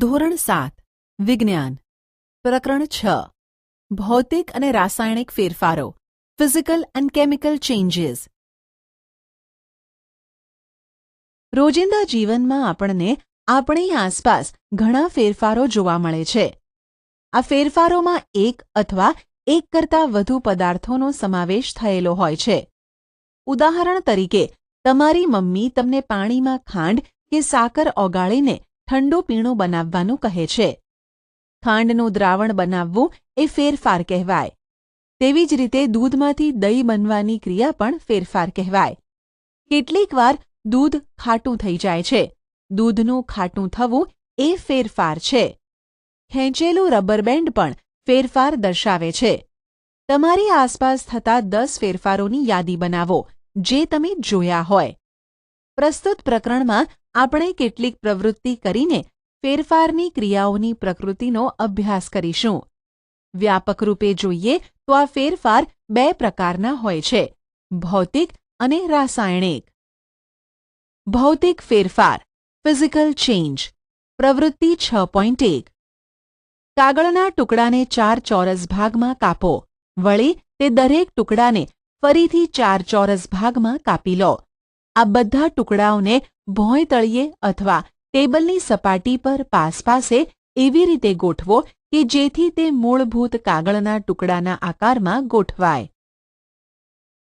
ધોરણ 7 વિજ્ઞાન પ્રકરણ 6 ભૌતિક અને રાસાયણિક ફેરફારો ફિઝિકલ એન્ડ કેમિકલ ચેન્જીસ. રોજિંદા જીવનમાં આપણને આપણી આસપાસ ઘણા ફેરફારો જોવા મળે છે. આ ફેરફારોમાં એક અથવા એક કરતાં વધુ પદાર્થોનો સમાવેશ થયેલો હોય છે. ઉદાહરણ તરીકે, તમારી મમ્મી તમને પાણીમાં ખાંડ કે સાકર ઓગાળીને ઠંડુ પીણું બનાવવાનું કહે છે. ખાંડનું દ્રાવણ બનાવવું એ ફેરફાર કહેવાય. તેવી જ રીતે દૂધમાંથી દહીં બનવાની ક્રિયા પણ ફેરફાર કહેવાય. કેટલીક વાર દૂધ ખાટું થઈ જાય છે. દૂધનું ખાટું થવું એ ફેરફાર છે. ખેંચેલું રબર બેન્ડ પણ ફેરફાર દર્શાવે છે. તમારી આસપાસ થતા 10 ફેરફારોની યાદી બનાવો જે તમે જોયા હોય. પ્રસ્તુત પ્રકરણમાં આપણે કેટલીક પ્રવૃત્તિ કરીને ફેરફારની ક્રિયાઓની પ્રકૃતિનો અભ્યાસ કરીશું. વ્યાપક રૂપે જોઈએ તો આ ફેરફાર 2 પ્રકારના હોય છે: ભૌતિક અને રાસાયણિક. ભૌતિક ફેરફાર ફિઝિકલ ચેન્જ. પ્રવૃત્તિ 6.1. કાગળના ટુકડાને 4 ચોરસ ભાગમાં કાપો. વળી તે દરેક ટુકડાને ફરીથી 4 ચોરસ ભાગમાં કાપી લો. આ બધા ટુકડાઓને ભોંય તળિયે અથવા ટેબલની સપાટી પર પાસે એવી રીતે ગોઠવો કે જેથી તે મૂળભૂત કાગળના ટુકડાના આકારમાં ગોઠવાય.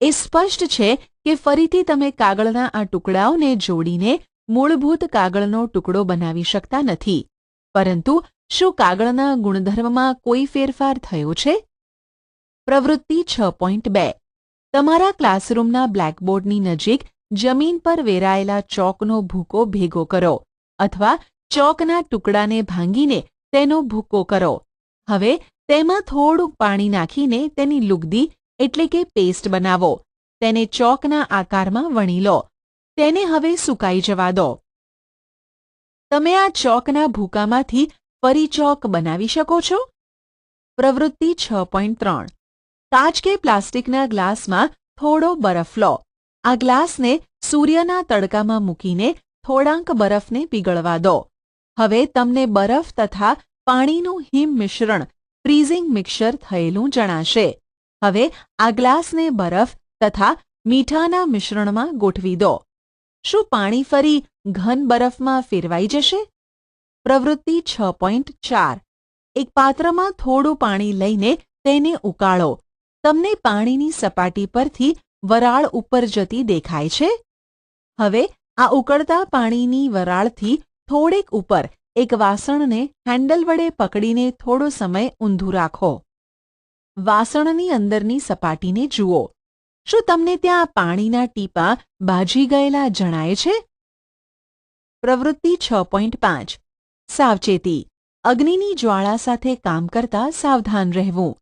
એ સ્પષ્ટ છે કે ફરીથી તમે કાગળના આ ટુકડાઓને જોડીને મૂળભૂત કાગળનો ટુકડો બનાવી શકતા નથી. પરંતુ શું કાગળના ગુણધર્મમાં કોઈ ફેરફાર થયો છે? પ્રવૃત્તિ 6.2. તમારા ક્લાસરૂમના બ્લેકબોર્ડની નજીક જમીન પર વેરાયેલા ચોકનો ભૂકો ભેગો કરો અથવા ચોકના ટુકડાને ભાંગીને તેનો ભૂકો કરો. હવે તેમાં થોડું પાણી નાખીને તેની લુગદી એટલે કે પેસ્ટ બનાવો. તેને ચોકના આકારમાં વણી લો. તેને હવે સુકાઈ જવા દો. તમે આ ચોકના ભૂકામાંથી ફરી ચોક બનાવી શકો છો. પ્રવૃત્તિ 6.3. કાચ કે પ્લાસ્ટિકના ગ્લાસમાં થોડો બરફ લો. આ ગ્લાસને સૂર્યના તડકામાં મૂકીને થોડાંક બરફને પીગળવા દો. હવે તમને બરફ તથા પાણીનું હિમ મિશ્રણ ફ્રીઝિંગ મિક્સર થયેલું જણાશે. હવે આ ગ્લાસને બરફ તથા મીઠાના મિશ્રણમાં ગોઠવી દો. શું પાણી ફરી ઘન બરફમાં ફેરવાઈ જશે? પ્રવૃત્તિ 6.4. એક પાત્રમાં થોડું પાણી લઈને તેને ઉકાળો. તમને પાણીની સપાટી પરથી વરાળ ઉપર જતી દેખાય છે? હવે આ ઉકળતા પાણીની વરાળથી થોડેક ઉપર એક વાસણને હેન્ડલ વડે પકડીને થોડો સમય ઊંધું રાખો. વાસણની અંદરની સપાટીને જુઓ. શું તમને ત્યાં પાણીના ટીપાં બાજી ગયેલા જણાય છે? પ્રવૃત્તિ 6.5. સાવચેતી. અગ્નિની જ્વાળા સાથે કામ કરતા સાવધાન રહેવું.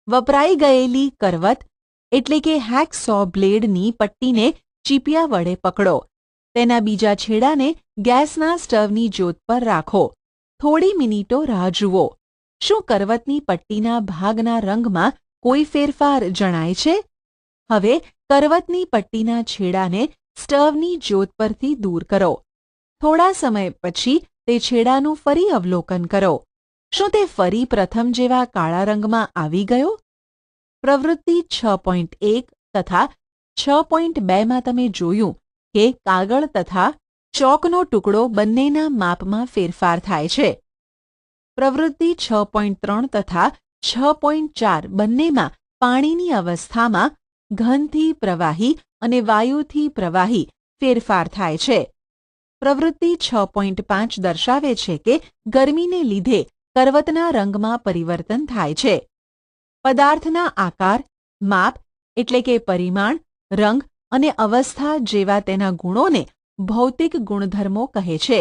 વપરાઈ ગયેલી કરવત એટલે કે હેકસો બ્લેડની પટ્ટીને ચીપિયા વડે પકડો. તેના બીજા છેડાને ગેસના સ્ટવની જ્યોત પર રાખો. થોડી મિનિટો રાહ જુઓ. શું કરવતની પટ્ટીના ભાગના રંગમાં કોઈ ફેરફાર જણાય છે? હવે કરવતની પટ્ટીના છેડાને સ્ટવની જ્યોત પરથી દૂર કરો. થોડા સમય પછી તે છેડાનું ફરી અવલોકન કરો. શું તે ફરી પ્રથમ જેવા કાળા રંગમાં આવી ગયો? પ્રવૃત્તિ 6.1 તથા 6.2 માં તમે જોયું કે કાગળ તથા ચોકનો ટુકડો બંનેના માપમાં ફેરફાર થાય છે. પ્રવૃત્તિ 6.3 તથા 6.4 બંનેમાં પાણીની અવસ્થામાં ઘનથી પ્રવાહી અને વાયુથી પ્રવાહી ફેરફાર થાય છે. પ્રવૃત્તિ 6.5 દર્શાવે છે કે ગરમીને લીધે કરવતના રંગમાં પરિવર્તન થાય છે. પદાર્થના આકાર, માપ એટલે કે પરિમાણ, રંગ અને અવસ્થા જેવા તેના ગુણોને ભૌતિક ગુણધર્મો કહે છે.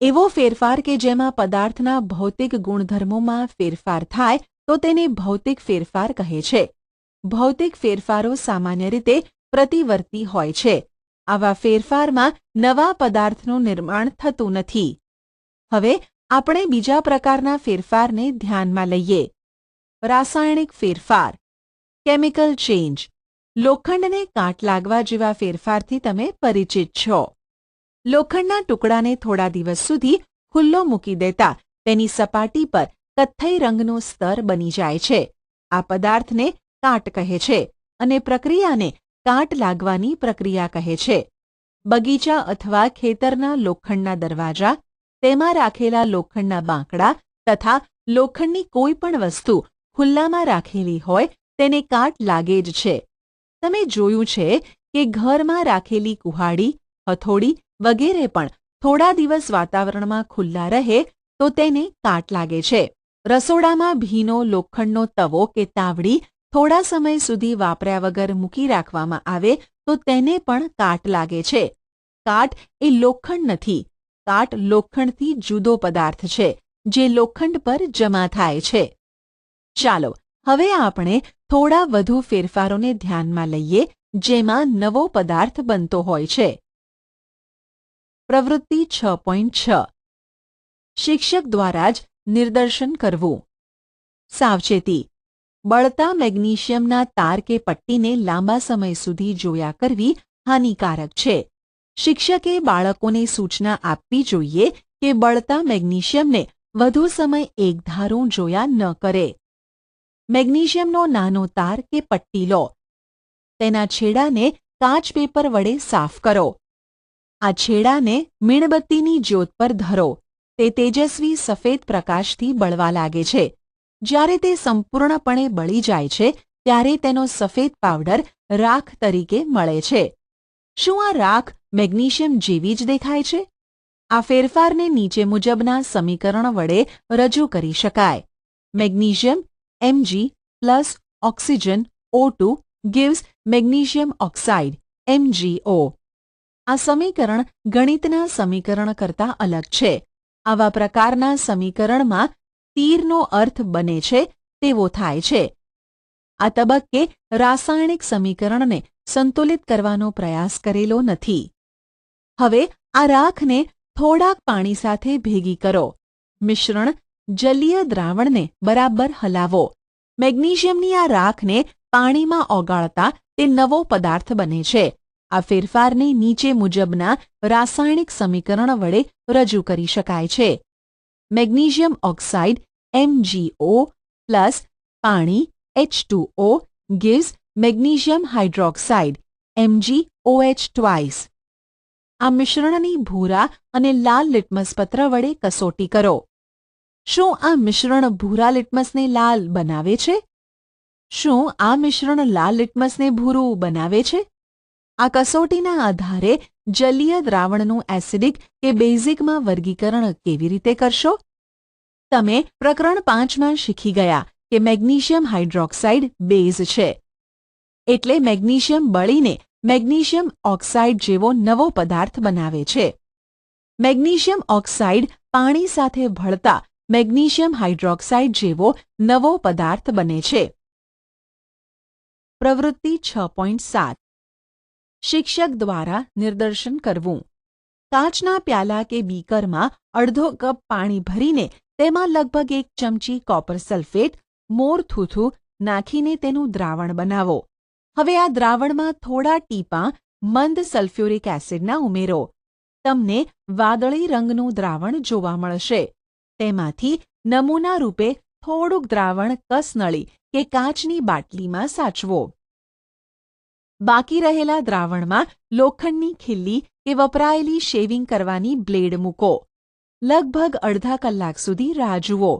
એવો ફેરફાર કે જેમાં પદાર્થના ભૌતિક ગુણધર્મોમાં ફેરફાર થાય તો તેને ભૌતિક ફેરફાર કહે છે. ભૌતિક ફેરફારો સામાન્ય રીતે પ્રતિવર્તી હોય છે. આવા ફેરફારમાં નવા પદાર્થનું નિર્માણ થતું નથી. હવે આપણે બીજા પ્રકારના ફેરફારને ધ્યાનમાં લઈએ. રાસાયણિક ફેરફાર કેમિકલ ચેન્જ. લોખંડને કાટ લાગવા જેવા ફેરફારથી તમે પરિચિત છો. લોખંડના ટુકડાને થોડા દિવસ સુધી ખુલ્લો મૂકી દેતા તેની સપાટી પર કથ્થઈ રંગનું સ્તર બની જાય છે. આ પદાર્થને કાટ કહે છે અને પ્રક્રિયાને કાટ લાગવાની પ્રક્રિયા કહે છે. બગીચા અથવા ખેતરના લોખંડના દરવાજા, તેમાં રાખેલા લોખંડના બાંકડા તથા લોખંડની કોઈ પણ વસ્તુ ખુલ્લામાં રાખેલી હોય તેને કાટ લાગે જ છે. તમે જોયું છે કે ઘરમાં રાખેલી કુહાડી, હથોડી વગેરે પણ થોડા દિવસ વાતાવરણમાં ખુલ્લા રહે તો તેને કાટ લાગે છે. રસોડામાં ભીનો લોખંડનો તવો કે તાવડી થોડા સમય સુધી વાપર્યા વગર મૂકી રાખવામાં આવે તો તેને પણ કાટ લાગે છે. કાટ એ લોખંડ નથી. કાટ લોખંડથી જુદો પદાર્થ છે જે લોખંડ પર જમા થાય છે. ચાલો હવે આપણે થોડા વધુ ફેરફારોને ધ્યાનમાં લઈએ જેમાં નવો પદાર્થ બનતો હોય છે. પ્રવૃત્તિ 6.6 શિક્ષક દ્વારા જ નિર્દર્શન કરવું. સાવચેતી. બળતા મેગ્નેશિયમના તાર કે પટ્ટીને લાંબા સમય સુધી જોયા કરવી હાનિકારક છે. શિક્ષકે બાળકોને સૂચના આપવી જોઈએ કે બળતા મેગ્નેશિયમને વધુ સમય એકધારું જોયા ન કરે. મેગ્નેશિયમનો નાનો તાર કે પટ્ટી લો. તેના છેડાને કાચ પેપર વડે સાફ કરો. આ છેડાને મીણબત્તીની જ્યોત પર ધરો. તે તેજસ્વી સફેદ પ્રકાશથી બળવા લાગે છે. જ્યારે તે સંપૂર્ણપણે બળી જાય છે ત્યારે તેનો સફેદ પાવડર રાખ તરીકે મળે છે. શું આ રાખ મેગ્નેશિયમ જેવી જ દેખાય છે? આ ફેરફારને નીચે મુજબના સમીકરણ વડે રજૂ કરી શકાય. Magnesium Mg plus oxygen O2 gives magnesium oxide MgO. આ સમીકરણ ગણિતના સમીકરણ કરતાં અલગ છે. આવા પ્રકારના સમીકરણમાં તીરનો અર્થ બને છે તેવો થાય છે. આ તબક્કે રાસાયણિક સમીકરણને સંતુલિત કરવાનો પ્રયાસ કરેલો નથી. હવે આ રાખને થોડાક પાણી સાથે ભેગી કરો. મિશ્રણ જલીય દ્રાવણને બરાબર હલાવો. મેગ્નેશિયમની આ રાખને પાણીમાં ઓગાળતા તે નવો પદાર્થ બને છે. આ ફેરફારને નીચે મુજબના રાસાયણિક સમીકરણ વડે રજૂ કરી શકાય છે. મેગ્નેશિયમ ઓક્સાઇડ MgO પ્લસ પાણી H2O gives magnesium hydroxide MgOH twice. આ મિશ્રણની ભૂરા અને લાલ લિટમસ પત્ર વડે કસોટી કરો. શું આ મિશ્રણ ભૂરા લિટમસને લાલ બનાવે છે? શું આ મિશ્રણ લાલ લિટમસને ભૂરું બનાવે છે? આ કસોટીના આધારે જલીય દ્રાવણનું એસિડિક કે બેઝિકમાં વર્ગીકરણ કેવી રીતે કરશો? તમે પ્રકરણ 5માં શીખી ગયા કે મેગ્નેશિયમ હાઇડ્રોક્સાઇડ બેઝ છે. એટલે મેગ્નેશિયમ બળીને મેગ્નેશિયમ ઓક્સાઇડ જેવો નવો પદાર્થ બનાવે છે. મેગ્નેશિયમ ઓક્સાઇડ પાણી સાથે ભળતા મેગ્નેશિયમ હાઇડ્રોક્સાઇડ જેવો નવો પદાર્થ બને છે. પ્રવૃત્તિ 6.7 શિક્ષક દ્વારા નિર્દર્શન કરવું. કાચના પ્યાલા કે બીકરમાં અડધો કપ પાણી ભરીને તેમાં લગભગ 1 ચમચી કોપર સલ્ફેટ મોરથૂથું નાખીને તેનું દ્રાવણ બનાવો. હવે આ દ્રાવણમાં થોડા ટીપાં મંદ સલ્ફ્યુરિક એસિડના ઉમેરો. તમને વાદળી રંગનું દ્રાવણ જોવા મળશે. તેમાંથી નમૂના રૂપે થોડુંક દ્રાવણ કસનળી કે કાચની બાટલીમાં સાચવો. બાકી રહેલા દ્રાવણમાં લોખંડની ખીલ્લી કે વપરાયેલી શેવિંગ કરવાની બ્લેડ મૂકો. લગભગ અડધા કલાક સુધી રાહ જુઓ.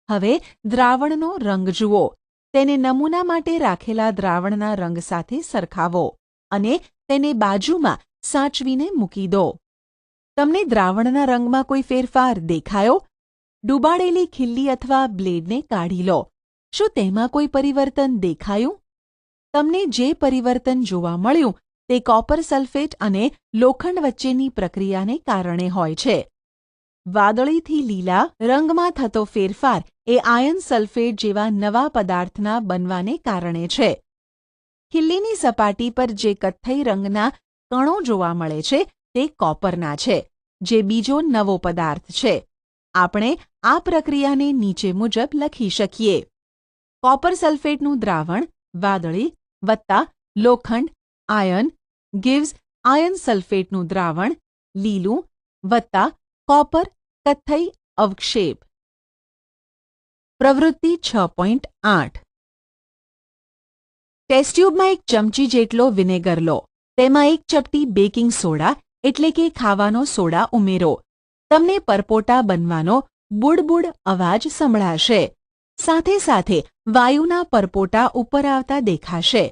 હવે દ્રાવણનો રંગ જુઓ. તેને નમૂના માટે રાખેલા દ્રાવણના રંગ સાથે સરખાવો અને તેને બાજુમાં સાચવીને મૂકી દો. તમને દ્રાવણના રંગમાં કોઈ ફેરફાર દેખાયો? ડૂબાડેલી ખીલ્લી અથવા બ્લેડને કાઢી લો. શું તેમાં કોઈ પરિવર્તન દેખાયું? તમને જે પરિવર્તન જોવા મળ્યું તે કોપર સલ્ફેટ અને લોખંડ વચ્ચેની પ્રક્રિયાને કારણે હોય છે. વાદળીથી લીલા રંગમાં થતો ફેરફાર એ આયર્ન સલ્ફેટ જેવા નવા પદાર્થના બનવાને કારણે છે. ખીલ્લીની સપાટી પર જે કથ્થઈ રંગના કણો જોવા મળે છે તે કોપરના છે, જે બીજો નવો પદાર્થ છે. આપણે આ પ્રક્રિયાને નીચે મુજબ લખી શકીએ. કોપર સલ્ફેટનું દ્રાવણ વાદળી વત્તા લોખંડ આયર્ન gives આયર્ન સલ્ફેટનું દ્રાવણ લીલું વત્તા કોપર કથ્થઈ અવક્ષેપ. પ્રવૃત્તિ 6.8. ટેસ્ટ ટ્યુબમાં 1 ચમચી જેટલો વિનેગર લો. તેમાં 1 ચપટી બેકિંગ સોડા એટલે કે ખાવાનો સોડા ઉમેરો. તમને પરપોટા બનવાનો બુડબુડ અવાજ સંભળાશે. સાથે સાથે વાયુના પરપોટા ઉપર આવતા દેખાશે.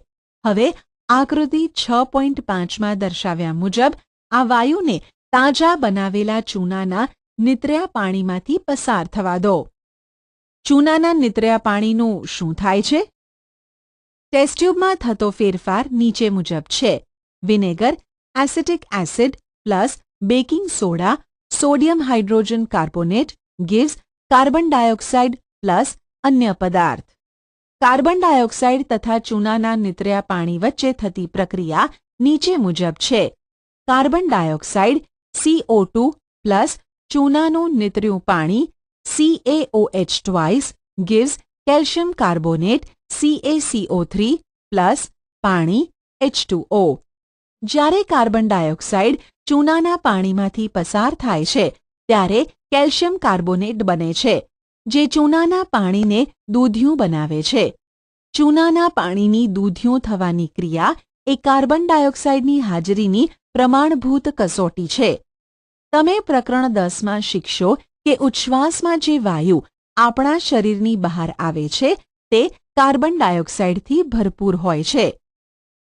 હવે આકૃતિ 6.5માં દર્શાવ્યા મુજબ આ વાયુને તાજા બનાવેલા ચૂનાના નીતર્યા પાણીમાંથી પસાર થવા દો. ચૂનાના નીતર્યા પાણીનું શું થાય છે? ટેસ્ટ ટ્યુબમાં થતો ફેરફાર નીચે મુજબ છે. Vinegar, acetic acid plus baking soda, sodium hydrogen carbonate gives carbon dioxide plus અન્ય પદાર્થ. કાર્બન ડાયોક્સાઇડ તથા ચૂનાના નીતર્યા પાણી વચ્ચે થતી પ્રક્રિયા નીચે મુજબ છે. કાર્બન ડાયોક્સાઇડ CO2 પ્લસ ચૂનાનું નીતર્યું પાણી CaOH twice gives calcium carbonate CaCO3 plus પાણી H2O. જ્યારે કાર્બન ડાયોક્સાઇડ ચૂનાના પાણીમાંથી પસાર થાય છે ત્યારે કેલ્શિયમ કાર્બોનેટ બને છે, જે ચૂનાના પાણીને દૂધિયું બનાવે છે. ચૂનાના પાણીની દૂધિયું થવાની ક્રિયા એ કાર્બન ડાયોક્સાઇડની હાજરીની પ્રમાણભૂત કસોટી છે. તમે પ્રકરણ 10માં શીખશો કે ઉચ્છ્વાસમાં જે વાયુ આપણા શરીરની બહાર આવે છે તે કાર્બન ડાયોક્સાઇડથી ભરપૂર હોય છે.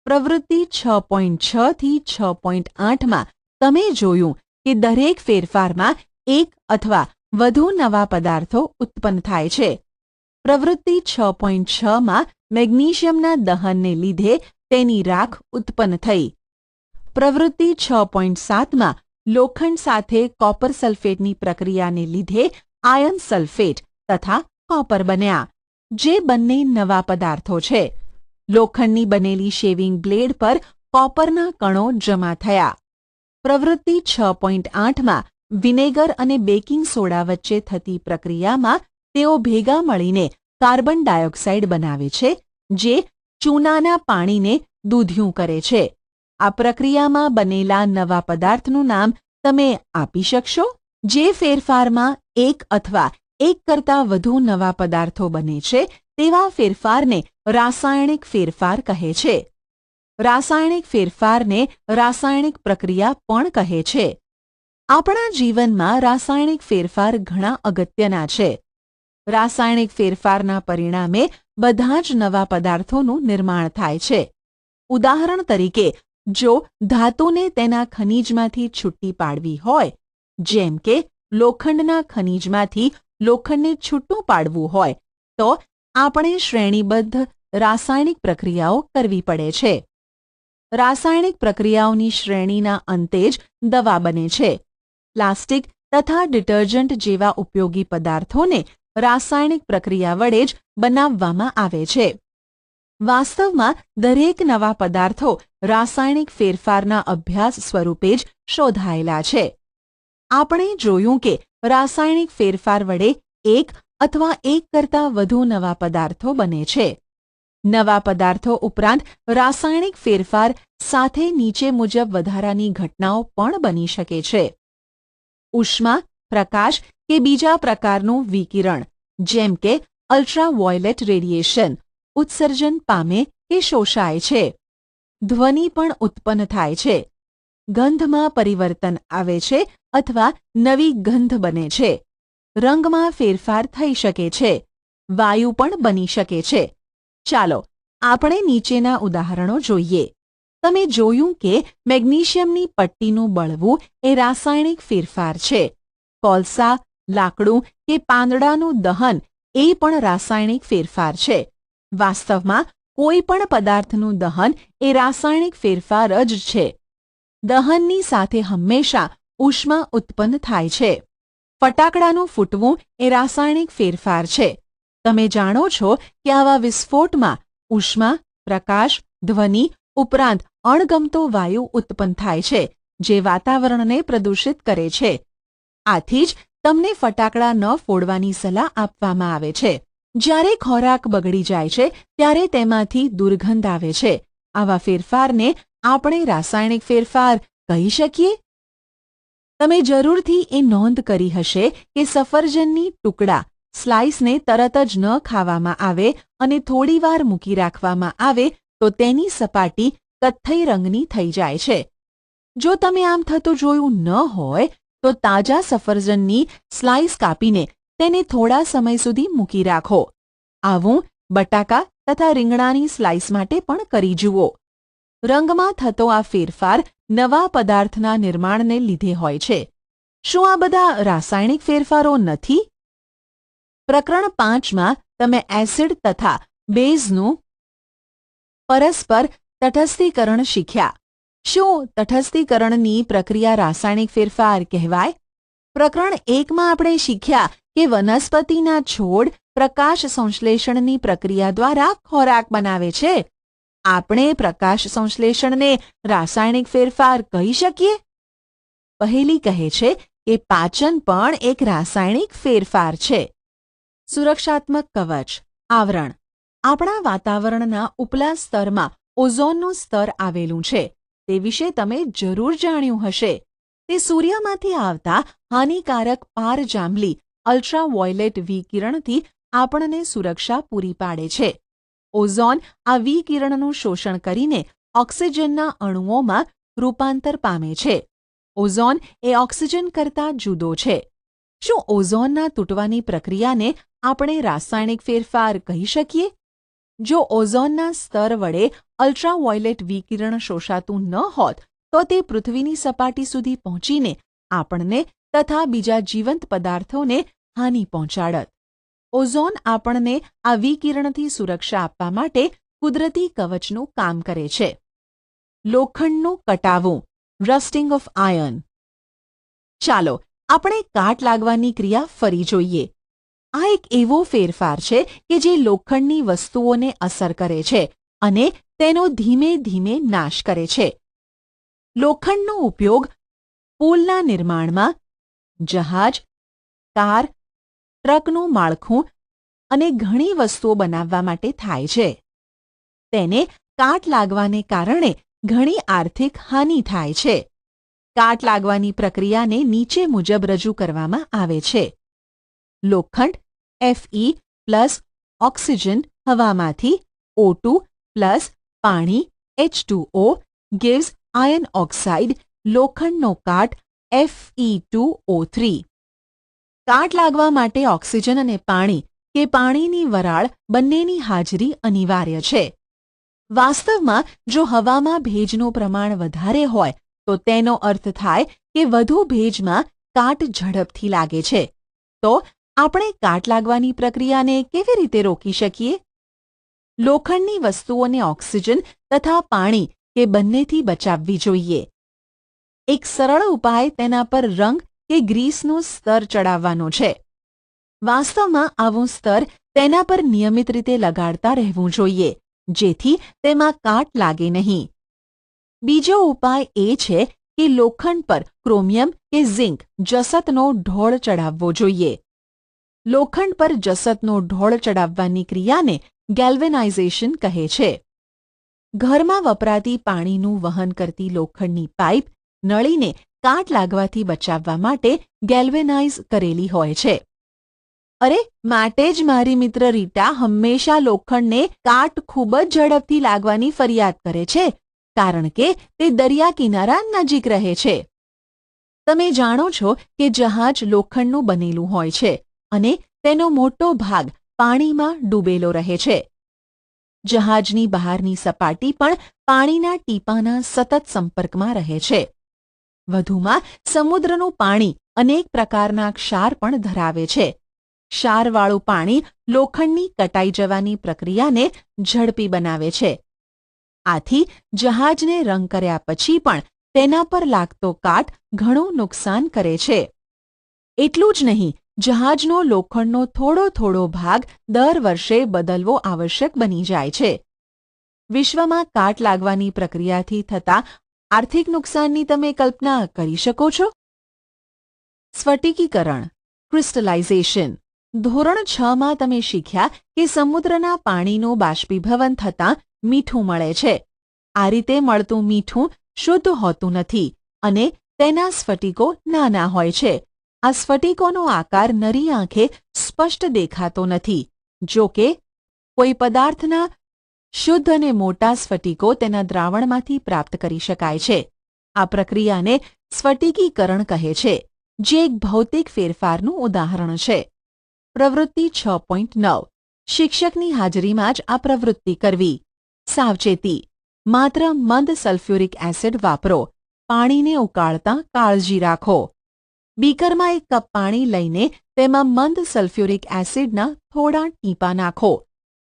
પ્રવૃત્તિ 6.6 થી 6.8માં તમે જોયું કે દરેક ફેરફારમાં એક અથવા વધુ નવા પદાર્થો ઉત્પન્ન થાય છે. પ્રવૃત્તિ 6.6માં મેગ્નેશિયમના દહનને લીધે તેની રાખ ઉત્પન્ન થઈ. પ્રવૃત્તિ 6.7માં લોખંડ સાથે કોપર સલ્ફેટની પ્રક્રિયાને લીધે આયર્ન સલ્ફેટ તથા કોપર બન્યા, જે બંને નવા પદાર્થો છે. લોખંડની બનેલી શેવિંગ બ્લેડ પર કોપરના કણો જમા થયા. પ્રવૃત્તિ 6.8માં વિનેગર અને બેકિંગ સોડા વચ્ચે થતી પ્રક્રિયામાં તેઓ ભેગા મળીને કાર્બન ડાયોક્સાઇડ બનાવે છે, જે ચૂનાના પાણીને દૂધિયું કરે છે. આ પ્રક્રિયામાં બનેલા નવા પદાર્થનું નામ તમે આપી શકશો? જે ફેરફારમાં એક અથવા એક કરતાં વધુ નવા પદાર્થો બને છે તેવા ફેરફારને રાસાયણિક ફેરફાર કહે છે. રાસાયણિક ફેરફારને રાસાયણિક પ્રક્રિયા પણ કહે છે. આપણા જીવનમાં રાસાયણિક ફેરફાર ઘણા અગત્યના છે. રાસાયણિક ફેરફારના પરિણામે બધા જ નવા પદાર્થોનું નિર્માણ થાય છે. ઉદાહરણ તરીકે, જો ધાતુને તેના ખનિજમાંથી છૂટી પાડવી હોય, જેમ કે લોખંડના ખનિજમાંથી લોખંડને છૂટું પાડવું હોય, તો આપણે શ્રેણીબદ્ધ રાસાયણિક પ્રક્રિયાઓ કરવી પડે છે. રાસાયણિક પ્રક્રિયાઓની શ્રેણીના અંતે જ દવા બને છે. પ્લાસ્ટિક તથા ડિટર્જન્ટ જેવા ઉપયોગી પદાર્થોને રાસાયણિક પ્રક્રિયા વડે જ બનાવવામાં આવે છે. વાસ્તવમાં દરેક નવા પદાર્થો રાસાયણિક ફેરફારના અભ્યાસ સ્વરૂપે જ શોધાયેલા છે. આપણે જોયું કે રાસાયણિક ફેરફાર વડે એક અથવા એક કરતાં વધુ નવા પદાર્થો બને છે. નવા પદાર્થો ઉપરાંત રાસાયણિક ફેરફાર સાથે નીચે મુજબ વધારાની ઘટનાઓ પણ બની શકે છે. ઉષ્મા, પ્રકાશ કે બીજા પ્રકારનું વિકિરણ, જેમ કે અલ્ટ્રાવાયોલેટ રેડિયેશન, ઉત્સર્જન પામે કે શોષાય છે. ધ્વનિ પણ ઉત્પન્ન થાય છે. ગંધમાં પરિવર્તન આવે છે અથવા નવી ગંધ બને છે. રંગમાં ફેરફાર થઈ શકે છે. વાયુ પણ બની શકે છે. ચાલો આપણે નીચેના ઉદાહરણો જોઈએ. તમે જોયું કે મેગ્નેશિયમની પટ્ટીનું બળવું એ રાસાયણિક ફેરફાર છે. કોલસા, લાકડું કે પાંદડાનું દહન એ પણ રાસાયણિક ફેરફાર છે. વાસ્તવમાં કોઈ પણ પદાર્થનું દહન એ રાસાયણિક ફેરફાર જ છે. દહનની સાથે હંમેશા ઉષ્મા ઉત્પન્ન થાય છે. ફટાકડાનું ફૂટવું એ રાસાયણિક ફેરફાર છે. તમે જાણો છો કે આવા વિસ્ફોટમાં ઉષ્મા, પ્રકાશ, ધ્વનિ ઉપરાંત અણગમતો વાયુ ઉત્પન્ન થાય છે, જે વાતાવરણને પ્રદૂષિત કરે છે. આથી જ તમને ફટાકડા ન ફોડવાની સલાહ આપવામાં આવે છે. જ્યારે ખોરાક બગડી જાય છે ત્યારે તેમાંથી દુર્ગંધ આવે છે. આવા ફેરફારને આપણે રાસાયણિક ફેરફાર કહી શકીએ? તમે જરૂરથી એ નોંધ કરી હશે કે સફરજનની ટુકડા સ્લાઇસને તરત જ ન ખાવામાં આવે અને થોડીવાર મૂકી રાખવામાં આવે તો તેની સપાટી કથ્થઈ રંગની થઈ જાય છે. જો તમે આમ થતું જોયું ન હોય તો તાજા સફરજનની સ્લાઇસ કાપીને તેને થોડા સમય સુધી મૂકી રાખો. આવું બટાકા તથા રીંગણાની સ્લાઇસ માટે પણ કરી જુઓ. રંગમાં થતો આ ફેરફાર નવા પદાર્થના નિર્માણને લીધે હોય છે. શું આ બધા રાસાયણિક ફેરફારો નથી? પ્રકરણ 5માં તમે એસિડ તથા બેઝનું પરસ્પર તટસ્થીકરણ શીખ્યા. શું તટસ્થીકરણની પ્રક્રિયા રાસાયણિક ફેરફાર કહેવાય? પ્રકરણ 1માં આપણે શીખ્યા કે વનસ્પતિના છોડ પ્રકાશ સંશ્લેષણની પ્રક્રિયા દ્વારા ખોરાક બનાવે છે. આપણે પ્રકાશ સંશ્લેષણને રાસાયણિક ફેરફાર કહી શકીએ? પહેલી કહે છે કે પાચન પણ એક રાસાયણિક ફેરફાર છે. સુરક્ષાત્મક કવચ આવરણ. આપણા વાતાવરણના ઉપલા સ્તરમાં ઓઝોનનું સ્તર આવેલું છે. તે વિશે તમે જરૂર જાણ્યું હશે. તે સૂર્યમાંથી આવતા હાનિકારક પારજાંબલી અલ્ટ્રાવાયોલેટ વિકિરણથી આપણને સુરક્ષા પૂરી પાડે છે. ઓઝોન આ વિકિરણનું શોષણ કરીને ઓક્સિજનના અણુઓમાં રૂપાંતર પામે છે. ઓઝોન એ ઓક્સિજન કરતાં જુદો છે. શું ઓઝોનના તૂટવાની પ્રક્રિયાને આપણે રાસાયણિક ફેરફાર કહી શકીએ? જો ઓઝોનના સ્તર વડે અલ્ટ્રાવાયોલેટ વિકિરણ શોષાતું ન હોત તો તે પૃથ્વીની સપાટી સુધી પહોંચીને આપણને તથા બીજા જીવંત પદાર્થોને હાનિ પહોંચાડત. ઓઝોન આપણને આ વિકિરણથી સુરક્ષા આપવા માટે કુદરતી કવચનું કામ કરે છે. લોખંડનું કટાવું રસ્ટિંગ ઓફ આયર્ન. ચાલો આપણે કાટ લાગવાની ક્રિયા ફરી જોઈએ. આ એક એવો ફેરફાર છે કે જે લોખંડની વસ્તુઓને અસર કરે છે અને તેનો ધીમે ધીમે નાશ કરે છે. લોખંડનો ઉપયોગ પુલના નિર્માણમાં, જહાજ, કાર, ટ્રકનું માળખું અને ઘણી વસ્તુઓ બનાવવા માટે થાય છે. તેને કાટ લાગવાને કારણે ઘણી આર્થિક હાનિ થાય છે. કાટ લાગવાની પ્રક્રિયાને નીચે મુજબ રજૂ કરવામાં આવે છે. લોખંડ Fe પ્લસ ઓક્સિજન હવામાંથી O2 પ્લસ પાણી H2O gives iron oxide લોખંડનો કાટ Fe2O3. કાટ લાગવા માટે ઓક્સિજન અને પાણી કે પાણીની વરાળ બંનેની હાજરી અનિવાર્ય છે. વાસ્તવમાં જો હવામાં ભેજનું પ્રમાણ વધારે હોય તો તેનો અર્થ થાય કે વધુ ભેજમાં કાટ ઝડપથી લાગે છે. તો આપણે કાટ લાગવાની પ્રક્રિયાને કેવી રીતે રોકી શકીએ? લોખંડની વસ્તુઓને ઓક્સિજન તથા પાણી કે બંનેથી બચાવવી જોઈએ. એક સરળ ઉપાય તેના પર રંગ કે ગ્રીસનું સ્તર ચડાવવાનો છે. વાસ્તવમાં આવું સ્તર તેના પર નિયમિત રીતે લગાડતા રહેવું જોઈએ જેથી તેમાં કાટ લાગે નહીં. બીજો ઉપાય એ છે કે લોખંડ પર ક્રોમિયમ કે ઝિંક જસતનો ઢોળ ચડાવવો જોઈએ. લોખંડ પર જસતનો ઢોળ ચડાવવાની ક્રિયાને ગેલ્વેનાઇઝેશન કહે છે. ઘરમાં વપરાતી પાણીનું વહન કરતી લોખંડની પાઇપ નળીને કાટ લાગવાથી બચાવવા માટે ગેલ્વેનાઇઝ કરેલી હોય છે. અરે માટે જ મારી મિત્ર રીટા હંમેશા લોખંડને કાટ ખૂબ જ ઝડપથી લાગવાની ફરિયાદ કરે છે કારણ કે તે દરિયા કિનારા નજીક રહે છે. તમે જાણો છો કે જહાજ લોખંડનું બનેલું હોય છે અને તેનો મોટો ભાગ પાણીમાં ડૂબેલો રહે છે. જહાજની બહારની સપાટી પણ પાણીના ટીપાંના સતત સંપર્કમાં રહે છે. વધુમાં સમુદ્રનું પાણી અનેક પ્રકારના ક્ષાર પણ ધરાવે છે. ક્ષારવાળું પાણી લોખંડની કટાઈ જવાની પ્રક્રિયાને ઝડપી બનાવે છે. આથી જહાજને રંગ કર્યા પછી પણ તેના પર લાગતો કાટ ઘણું નુકસાન કરે છે. એટલું જ નહીં, જહાજનો લોખંડનો થોડો ભાગ દર વર્ષે બદલવો આવશ્યક બની જાય છે. વિશ્વમાં કાટ લાગવાની પ્રક્રિયાથી થતા આર્થિક નુકસાનની તમે કલ્પના કરી શકો છો? સ્ફટિકીકરણ ક્રિસ્ટલાઇઝેશન. ધોરણ 6માં તમે શીખ્યા કે સમુદ્રના પાણીનું બાષ્પીભવન થતાં મીઠું મળે છે. આ રીતે મળતું મીઠું શુદ્ધ હોતું નથી અને તેના સ્ફટિકો નાના હોય છે. આ સ્ફટિકોનો આકાર નરી આંખે સ્પષ્ટ દેખાતો નથી. જો કે કોઈ પદાર્થના શુદ્ધ અને મોટા સ્ફટિકો તેના દ્રાવણમાંથી પ્રાપ્ત કરી શકાય છે. આ પ્રક્રિયાને સ્ફટિકીકરણ કહે છે, જે એક ભૌતિક ફેરફારનું ઉદાહરણ છે. પ્રવૃત્તિ 6.9. શિક્ષકની હાજરીમાં જ આ પ્રવૃત્તિ કરવી. સાવચેતી: માત્ર મંદ સલ્ફ્યુરિક એસિડ વાપરો. પાણીને ઉકાળતા કાળજી રાખો. બીકરમાં એક કપ પાણી લઈને તેમાં મંદ સલ્ફ્યુરિક એસિડના થોડા ટીપાં નાખો.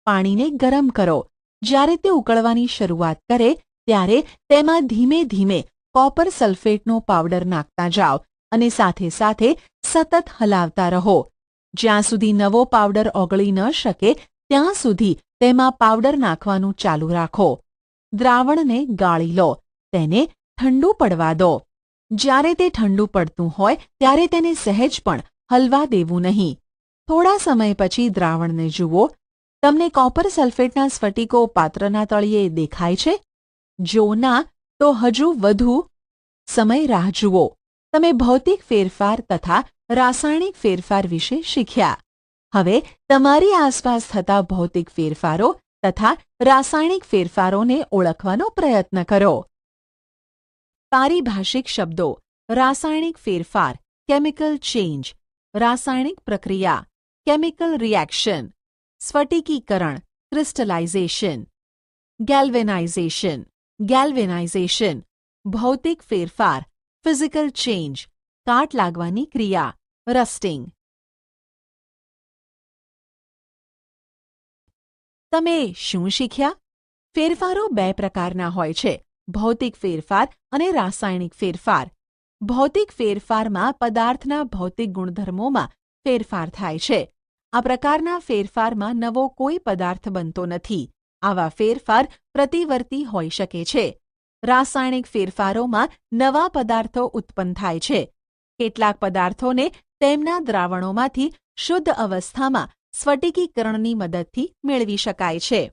પાણીને ગરમ કરો. જ્યારે તે ઉકળવાની શરૂઆત કરે ત્યારે તેમાં ધીમે ધીમે કોપર સલ્ફેટનો પાવડર નાખતા જાઓ અને સાથે સાથે સતત હલાવતા રહો. જ્યાં સુધી નવો પાવડર ઓગળી ન શકે ત્યાં સુધી તેમાં પાવડર નાખવાનું ચાલુ રાખો. દ્રાવણને ગાળી લો. તેને ઠંડુ પડવા દો. જ્યારે તે ઠંડુ પડતું હોય ત્યારે તેને સહેજ પણ હલવા દેવું નહીં. થોડા સમય પછી દ્રાવણને જુઓ. તમને કોપર સલ્ફેટના સ્ફટિકો પાત્રના તળિયે દેખાય છે? જો ના, તો હજુ વધુ સમય રાહ જુઓ. તમે ભૌતિક ફેરફાર તથા રાસાયણિક ફેરફાર વિશે શીખ્યા. હવે તમારી આસપાસ થતા ભૌતિક ફેરફારો તથા રાસાયણિક ફેરફારોને ઓળખવાનો પ્રયત્ન કરો. પારિભાષિક શબ્દો: રાસાયણિક ફેરફાર, કેમિકલ ચેન્જ; રાસાયણિક પ્રક્રિયા, કેમિકલ રિએક્શન; સ્ફટિકીકરણ, ક્રિસ્ટલાઇઝેશન; ગેલ્વેનાઇઝેશન; ભૌતિક ફેરફાર, ફિઝિકલ ચેન્જ; કાટ લાગવાની ક્રિયા, રસ્ટિંગ. તમે શું શીખ્યા? ફેરફારો બે પ્રકારના હોય છે: ભૌતિક ફેરફાર અને રાસાયણિક ફેરફાર. ભૌતિક ફેરફારમાં પદાર્થના ભૌતિક ગુણધર્મોમાં ફેરફાર થાય છે. આ પ્રકારના ફેરફારમાં નવો કોઈ પદાર્થ બનતો નથી. આવા ફેરફાર પ્રતિવર્તી હોઈ શકે છે. રાસાયણિક ફેરફારોમાં નવા પદાર્થો ઉત્પન્ન થાય છે. કેટલાક પદાર્થોને તેમના દ્રાવણોમાંથી શુદ્ધ અવસ્થામાં સ્ફટિકીકરણની મદદથી મેળવી શકાય છે.